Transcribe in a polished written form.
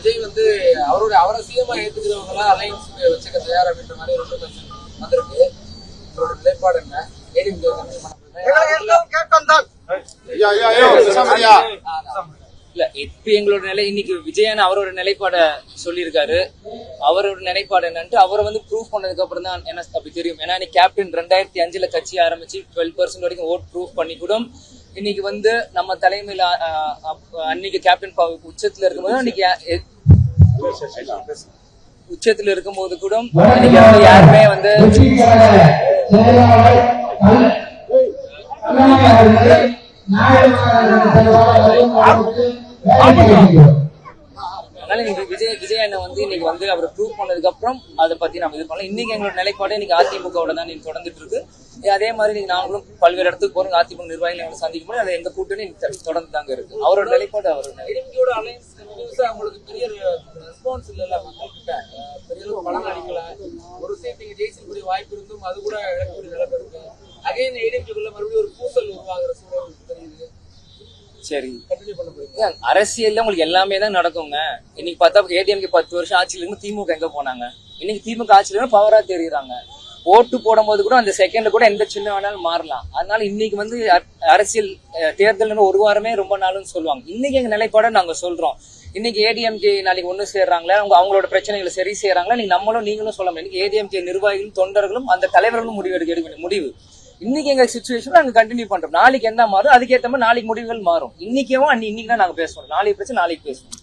விஜய் வந்து அவரை சிஎம்மா ஏத்துக்கிறவங்களா அலையன்ஸ் வச்சுக்க தயார் அப்படின்ற மாதிரி ஒரு வந்திருக்கு. உங்களோட நிலைப்பாடு என்ன? இல்ல இப்ப எங்களோட நிலை இன்னைக்கு விஜயன் அவரோட நிலைப்பாட சொல்லியிருக்காரு. அவரோட நிலைப்பாடு என்னன்ட்டு அவரை வந்து ப்ரூவ் பண்ணதுக்கு அப்புறம் தான் என்ன அப்படி தெரியும். ஏன்னா இன்னைக்கு கேப்டன் 2005 கட்சி ஆரம்பிச்சு 12% வரைக்கும் ஓட் ப்ரூவ் பண்ணி கூட இன்னைக்கு வந்து நம்ம தலைமையில அன்னைக்கு கேப்டன் உச்சத்துல இருக்கும்போது இன்னைக்கு உச்சத்துல இருக்கும்போது கூட இன்னைக்கு யாருமே வந்து அதனால இன்னைக்கு விஜய் அண்ணன் வந்து இன்னைக்கு வந்து அவரை ப்ரூவ் பண்ணதுக்கு அப்புறம் அதை பத்தி நம்ம இது பண்ணலாம். இன்னைக்கு எங்களோட நிலைப்பாடு இன்னைக்கு அதிமுகவோட தான் நீங்க தொடர்ந்துட்டு இருக்கு. அதே மாதிரி நீங்க நாங்களும் பல்வேறு இடத்துக்கு போறோம். அதிமுக நிர்வாகிகள் எங்களை சந்திக்கும் போது அது எந்த கூட்டணி தொடர்ந்து தாங்க இருக்கு. அவரோட நிலைப்பாடு அவரோட அலைன்ஸ் உங்களுக்கு பெரிய ரெஸ்பான்ஸ் இல்ல, மக்கள்கிட்ட பெரிய பலம் அளிக்கல. ஒரு சீட் நீங்க ஜெயிச்சக்கூடிய வாய்ப்பு இருந்தும் அது கூட இழக்கக்கூடிய நிலைமை இருக்கு. அகைன் ஏடிஎம்கேக்குள்ள மறுபடியும் ஒரு பூசல் உருவாகிற சூழல் தெரியுது. சரி, அரசியல்ல உங்களுக்கு எல்லாமே தான் நடக்குங்க. இன்னைக்கு பார்த்தா ஏடிஎம்கே 10 வருஷம் ஆட்சியில இருந்து திமுக எங்க போனாங்க? இன்னைக்கு திமுக ஆட்சியில பவரா தெரியுறாங்க. ஓட்டு போடும் போது கூட அந்த செகண்ட்ல கூட எந்த சின்ன வேணாலும் மாறலாம். அதனால இன்னைக்கு வந்து அரசியல் தேர்தல் ஒரு வாரமே ரொம்ப நாளும் சொல்லுவாங்க. இன்னைக்கு எங்க நிலைப்பாட நாங்க சொல்றோம். இன்னைக்கு ஏடிஎம்கே நாளைக்கு ஒண்ணு சேர்றாங்களா, அவங்களோட பிரச்சனைகளை சரி செய்யறாங்களா, நீங்களும் சொல்ல முடியும். இன்னைக்கு ஏடிஎம்கே நிர்வாகிகளும் தொண்டர்களும் அந்த தலைவர்களும் முடிவு இன்னைக்கு எங்க சிச்சுவேஷன் நாங்க கண்டினியூ பண்றோம். நாளைக்கு என்ன மாறும் அதுக்கேற்ற மாதிரி நாளைக்கு முடிவுகள் மாறும். இன்னைக்கு தான் நாங்க பேசுவோம். நாளைக்கு பிரச்சனை நாளைக்கு பேசுவோம்.